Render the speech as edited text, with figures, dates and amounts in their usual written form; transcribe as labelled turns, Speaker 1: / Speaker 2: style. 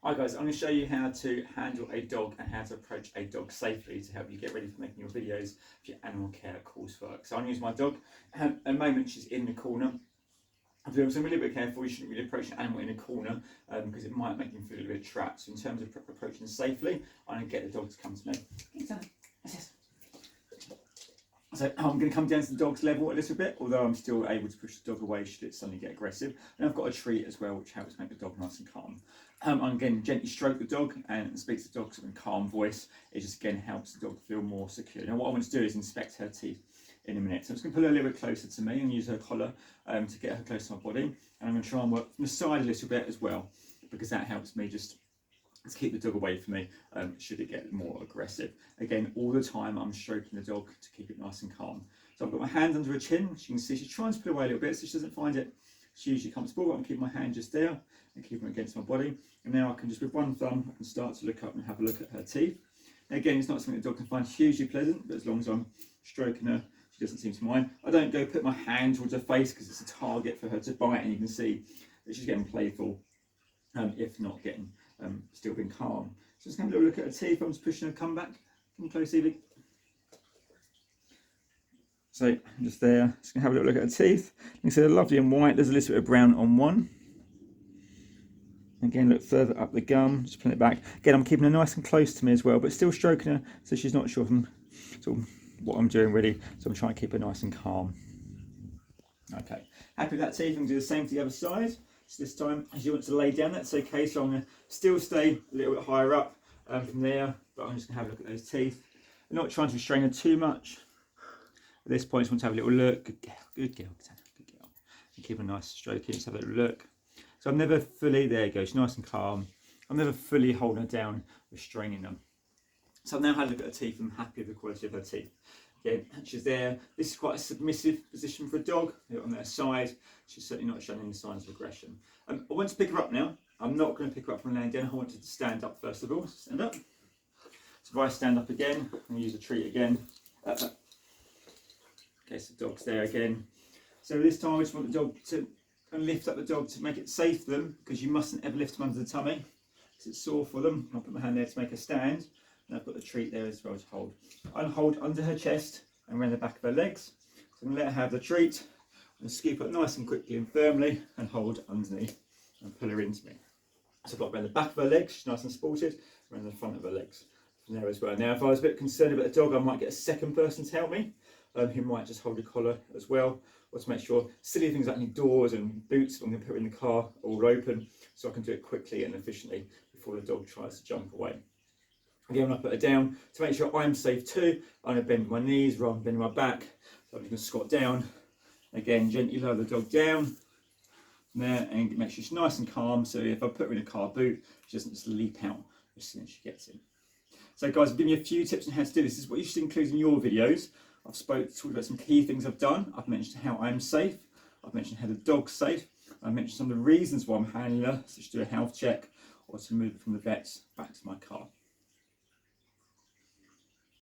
Speaker 1: Hi guys, I'm going to show you how to handle a dog and how to approach a dog safely to help you get ready for making your videos for your animal care coursework. So I'm using my dog, and at the moment she's in the corner. I'm a little bit careful. You shouldn't really approach an animal in a corner because it might make them feel a little bit trapped. So in terms of approaching safely, I'm going to get the dog to come to me. So I'm going to come down to the dog's level a little bit, although I'm still able to push the dog away should it suddenly get aggressive. And I've got a treat as well, which helps make the dog nice and calm. I'm going to gently stroke the dog and speak to the dog in a calm voice. It just again helps the dog feel more secure. Now what I want to do is inspect her teeth in a minute. So I'm just going to pull her a little bit closer to me and use her collar to get her close to my body. And I'm going to try and work from the side a little bit as well, because that helps me just to keep the dog away from me should it get more aggressive. Again, all the time I'm stroking the dog to keep it nice and calm. So I've got my hand under her chin. As you can see, she's trying to pull away a little bit so she doesn't find it hugely comfortable. I'm keeping my hand just there and keeping it against my body. And now I can just with one thumb I can start to look up and have a look at her teeth. Now, again, it's not something the dog can find hugely pleasant, but as long as I'm stroking her, she doesn't seem to mind. I don't go put my hand towards her face because it's a target for her to bite, and you can see that she's getting playful, if not getting still being calm. So just have a little look at her teeth. I'm just pushing her, come back, come close, Evie. So I'm just there, just gonna have a little look at her teeth. You can see they're lovely and white. There's a little bit of brown on one. Again, look further up the gum, just pulling it back. Again, I'm keeping her nice and close to me as well, but still stroking her so she's not sure from sort of what I'm doing really. So I'm trying to keep her nice and calm. Okay, happy with that teeth. I'm gonna do the same to the other side. So this time, as you want to lay down, that's okay. So I'm going to still stay a little bit higher up from there, but I'm just going to have a look at those teeth. I'm not trying to restrain her too much. At this point, I just want to have a little look. Good girl, good girl, good girl. And keep a nice stroke in, just have a little look. So I'm never fully, there you go, she's nice and calm. I'm never fully holding her down, restraining them. So I've now had a look at her teeth and I'm happy with the quality of her teeth. Again, she's there. This is quite a submissive position for a dog. On their side, she's certainly not showing any signs of aggression. I want to pick her up now. I'm not going to pick her up from laying down. I want her to stand up first of all. Stand up. So if I stand up again, I'm going to use a treat again. Okay, so the dog's there again. So this time I just want the dog to lift up the dog to make it safe for them, because you mustn't ever lift them under the tummy because it's sore for them. I'll put my hand there to make her stand. And I've got the treat there as well to hold. I'll hold under her chest and around the back of her legs. So I'm going to let her have the treat and scoop up nice and quickly and firmly and hold underneath and pull her into me. So I've got around the back of her legs, she's nice and supported, around the front of her legs from there as well. Now if I was a bit concerned about the dog, I might get a second person to help me, who might just hold the collar as well, or to make sure silly things like any doors and boots I'm going to put her in the car are all open, so I can do it quickly and efficiently before the dog tries to jump away. Again, when I put her down, to make sure I'm safe too, I'm going to bend my knees rather than bending my back. So I'm just going to squat down. Again, gently lower the dog down from there and make sure she's nice and calm. So if I put her in a car boot, she doesn't just leap out as soon as she gets in. So guys, I've given you a few tips on how to do this. This is what you should include in your videos. I've talked about some key things I've done. I've mentioned how I'm safe. I've mentioned how the dog's safe. I've mentioned some of the reasons why I'm handling her, such as to do a health check or to move her from the vet back to my car.